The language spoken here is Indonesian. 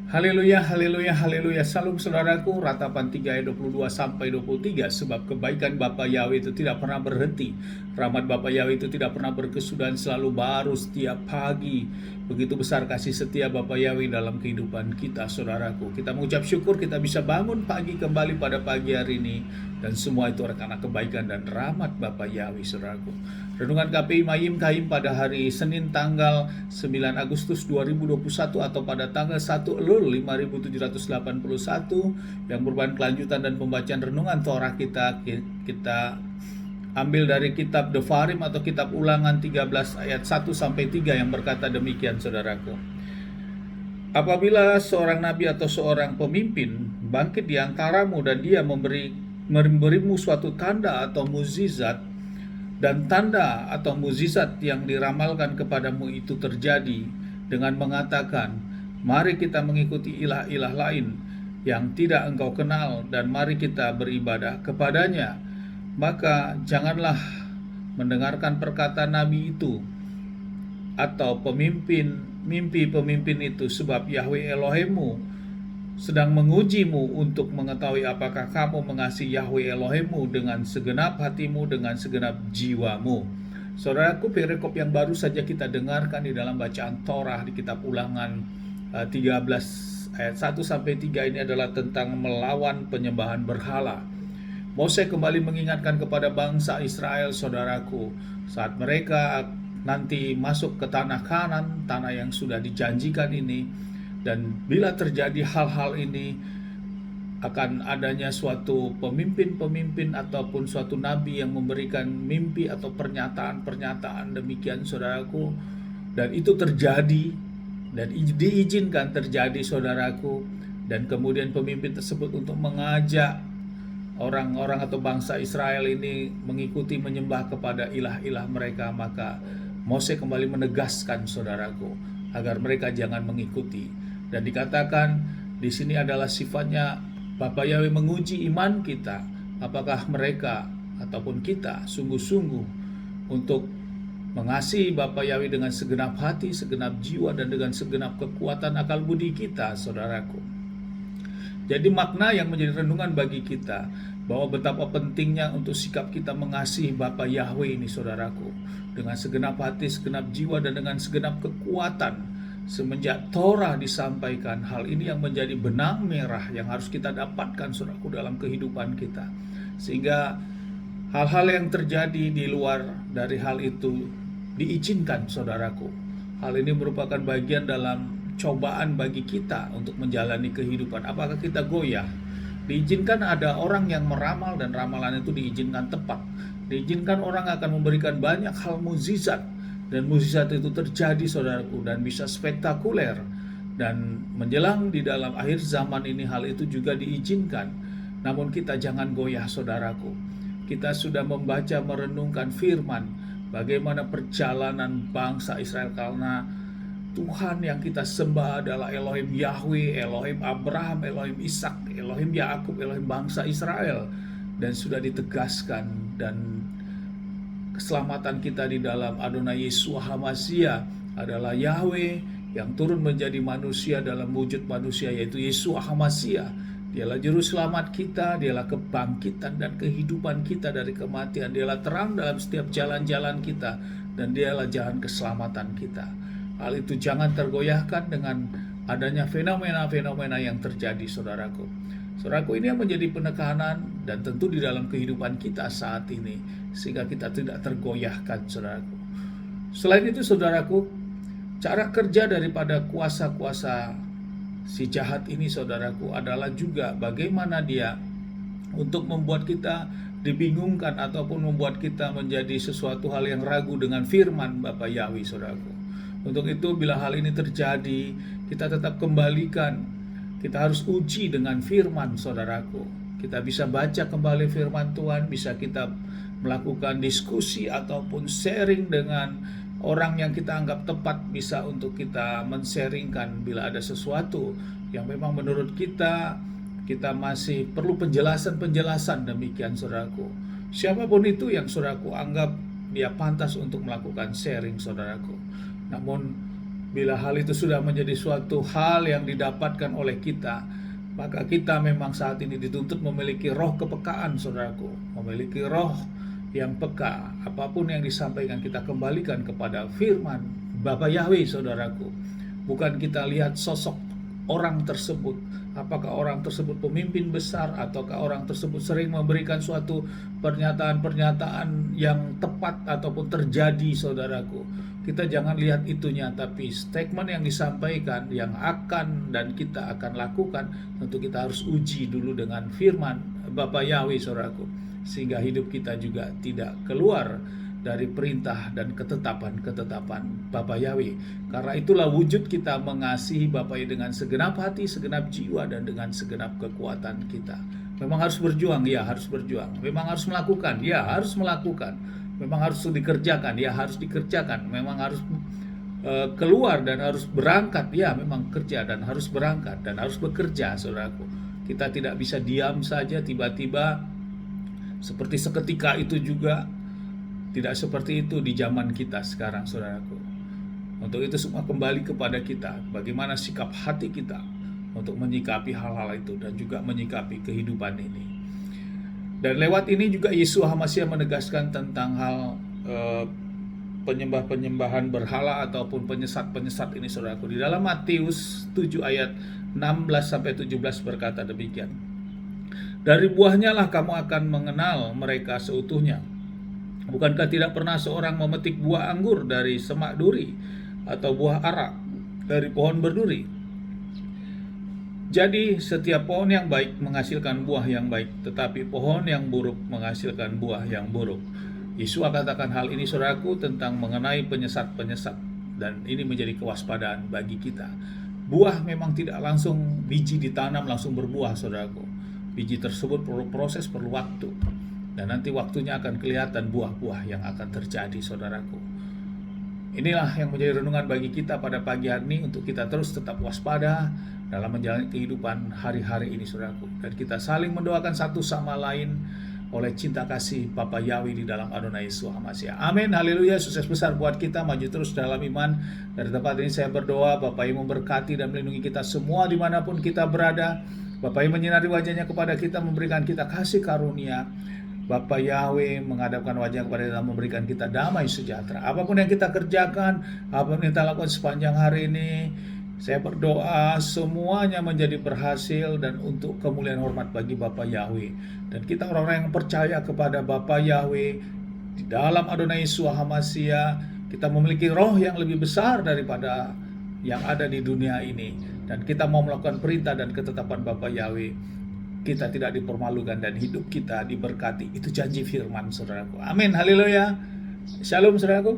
Haleluya, haleluya, haleluya. Salam saudaraku, ratapan 3 ayat 22 sampai 23. Sebab kebaikan Bapa Yahweh itu tidak pernah berhenti. Rahmat Bapa Yahweh itu tidak pernah berkesudahan, selalu baru setiap pagi. Begitu besar kasih setia Bapa Yahweh dalam kehidupan kita, saudaraku. Kita mengucap syukur kita bisa bangun pagi kembali pada pagi hari ini. Dan semua itu karena kebaikan dan rahmat Bapa Yahweh, saudaraku. Renungan KPI Mayim Kahim pada hari Senin tanggal 9 Agustus 2021 atau pada tanggal 1 Elul 5781 yang merupakan kelanjutan dan pembacaan renungan Torah kita ambil dari kitab Devarim atau kitab Ulangan 13 ayat 1 sampai 3 yang berkata demikian, saudaraku. Apabila seorang nabi atau seorang pemimpin bangkit di antaramu dan dia memberimu suatu tanda atau mukjizat, dan tanda atau mukjizat yang diramalkan kepadamu itu terjadi dengan mengatakan, mari kita mengikuti ilah-ilah lain yang tidak engkau kenal dan mari kita beribadah kepadanya, maka janganlah mendengarkan perkataan nabi itu atau mimpi pemimpin itu, sebab Yahweh Elohimmu sedang mengujimu untuk mengetahui apakah kamu mengasihi Yahweh Elohimmu dengan segenap hatimu, dengan segenap jiwamu. Saudaraku, perikop yang baru saja kita dengarkan di dalam bacaan Torah di kitab Ulangan 13 ayat 1 sampai 3 ini adalah tentang melawan penyembahan berhala. Mose kembali mengingatkan kepada bangsa Israel, saudaraku, saat mereka nanti masuk ke tanah Kanan, tanah yang sudah dijanjikan ini. Dan bila terjadi hal-hal ini, akan adanya suatu pemimpin-pemimpin ataupun suatu nabi yang memberikan mimpi atau pernyataan-pernyataan demikian, saudaraku. Dan itu terjadi dan diizinkan terjadi, saudaraku. Dan kemudian pemimpin tersebut untuk mengajak orang-orang atau bangsa Israel ini mengikuti menyembah kepada ilah-ilah mereka. Maka Mose kembali menegaskan, saudaraku, agar mereka jangan mengikuti. Dan dikatakan di sini adalah sifatnya Bapa Yahweh menguji iman kita, apakah mereka ataupun kita sungguh-sungguh untuk mengasihi Bapa Yahweh dengan segenap hati, segenap jiwa, dan dengan segenap kekuatan akal budi kita, saudaraku. Jadi makna yang menjadi renungan bagi kita bahwa betapa pentingnya untuk sikap kita mengasihi Bapa Yahweh ini, saudaraku, dengan segenap hati, segenap jiwa, dan dengan segenap kekuatan. Semenjak Torah disampaikan, hal ini yang menjadi benang merah yang harus kita dapatkan, saudaraku, dalam kehidupan kita. Sehingga hal-hal yang terjadi di luar dari hal itu diizinkan, saudaraku. Hal ini merupakan bagian dalam cobaan bagi kita untuk menjalani kehidupan. Apakah kita goyah? Diizinkan ada orang yang meramal dan ramalan itu diizinkan tepat. Diizinkan orang akan memberikan banyak hal mukjizat. Dan mukjizat itu terjadi, saudaraku, dan bisa spektakuler. Dan menjelang di dalam akhir zaman ini hal itu juga diizinkan. Namun kita jangan goyah, saudaraku. Kita sudah membaca, merenungkan firman bagaimana perjalanan bangsa Israel, karena Tuhan yang kita sembah adalah Elohim Yahweh, Elohim Abraham, Elohim Ishak, Elohim Yakub, Elohim bangsa Israel. Dan sudah ditegaskan, dan keselamatan kita di dalam Adonai Yeshua HaMashiach adalah Yahweh yang turun menjadi manusia dalam wujud manusia, yaitu Yeshua HaMashiach. Dialah juru selamat kita, dialah kebangkitan dan kehidupan kita dari kematian, dialah terang dalam setiap jalan-jalan kita, dan dialah jalan keselamatan kita. Hal itu jangan tergoyahkan dengan adanya fenomena-fenomena yang terjadi, saudaraku. Saudaraku, ini yang menjadi penekanan dan tentu di dalam kehidupan kita saat ini, sehingga kita tidak tergoyahkan, saudaraku. Selain itu, saudaraku, cara kerja daripada kuasa-kuasa si jahat ini, saudaraku, adalah juga bagaimana dia untuk membuat kita dibingungkan ataupun membuat kita menjadi sesuatu hal yang ragu dengan firman Bapa Yahweh, saudaraku. Untuk itu, bila hal ini terjadi, kita tetap kembalikan. Kita harus uji dengan firman, saudaraku. Kita bisa baca kembali firman Tuhan, bisa kita melakukan diskusi ataupun sharing dengan orang yang kita anggap tepat, bisa untuk kita men-sharingkan bila ada sesuatu yang memang menurut kita masih perlu penjelasan-penjelasan demikian, saudaraku. Siapapun itu yang saudaraku anggap dia pantas untuk melakukan sharing, saudaraku. Namun Bila hal itu sudah menjadi suatu hal yang didapatkan oleh kita, maka kita memang saat ini dituntut memiliki roh kepekaan, saudaraku. Memiliki roh yang peka. Apapun yang disampaikan, kita kembalikan kepada firman Bapa Yahweh, saudaraku. Bukan kita lihat sosok orang tersebut, apakah orang tersebut pemimpin besar, ataukah orang tersebut sering memberikan suatu pernyataan-pernyataan yang tepat ataupun terjadi, saudaraku. Kita jangan lihat itunya, tapi statement yang disampaikan yang akan dan kita akan lakukan, tentu kita harus uji dulu dengan firman Bapa Yahweh, saudaraku, sehingga hidup kita juga tidak keluar dari perintah dan ketetapan-ketetapan Bapa Yahweh. Karena itulah wujud kita mengasihi Bapa Yahweh dengan segenap hati, segenap jiwa, dan dengan segenap kekuatan kita. Memang harus berjuang, ya harus berjuang. Memang harus melakukan, ya harus melakukan. Memang harus dikerjakan, ya harus dikerjakan. Memang harus keluar dan harus berangkat, ya memang kerja dan harus berangkat dan harus bekerja, saudaraku. Kita tidak bisa diam saja tiba-tiba seperti seketika itu juga. Tidak seperti itu di zaman kita sekarang, saudaraku. Untuk itu semua kembali kepada kita, bagaimana sikap hati kita untuk menyikapi hal-hal itu dan juga menyikapi kehidupan ini. Dan lewat ini juga Yesus HaMasiah menegaskan tentang hal penyembah-penyembahan berhala ataupun penyesat-penyesat ini, saudaraku. Di dalam Matius 7 ayat 16-17 berkata demikian. Dari buahnya lah kamu akan mengenal mereka seutuhnya. Bukankah tidak pernah seorang memetik buah anggur dari semak duri atau buah ara dari pohon berduri? Jadi setiap pohon yang baik menghasilkan buah yang baik, tetapi pohon yang buruk menghasilkan buah yang buruk. Yesus katakan hal ini, saudaraku, tentang mengenai penyesat-penyesat, dan ini menjadi kewaspadaan bagi kita. Buah memang tidak langsung biji ditanam langsung berbuah, saudaraku. Biji tersebut perlu proses, perlu waktu, dan nanti waktunya akan kelihatan buah-buah yang akan terjadi, saudaraku. Inilah yang menjadi renungan bagi kita pada pagi hari ini, untuk kita terus tetap waspada dalam menjalani kehidupan hari-hari ini, saudaraku. Dan kita saling mendoakan satu sama lain oleh cinta kasih Bapa Yahweh di dalam Adonai Yesus HaMasiah. Amin, haleluya. Sukses besar buat kita, maju terus dalam iman. Dari tempat ini saya berdoa, Bapa yang memberkati dan melindungi kita semua dimanapun kita berada. Bapa yang menyinari wajahnya kepada kita, memberikan kita kasih karunia. Bapa Yahweh menghadapkan wajah kepada kita, memberikan kita damai sejahtera. Apapun yang kita kerjakan, apapun yang kita lakukan sepanjang hari ini, saya berdoa semuanya menjadi berhasil dan untuk kemuliaan hormat bagi Bapa Yahweh. Dan kita orang-orang yang percaya kepada Bapa Yahweh di dalam Adonai Yesus HaMasiah, kita memiliki roh yang lebih besar daripada yang ada di dunia ini. Dan kita mau melakukan perintah dan ketetapan Bapa Yahweh. Kita tidak dipermalukan dan hidup kita diberkati. Itu janji firman, saudaraku. Amin, haleluya. Shalom, saudaraku.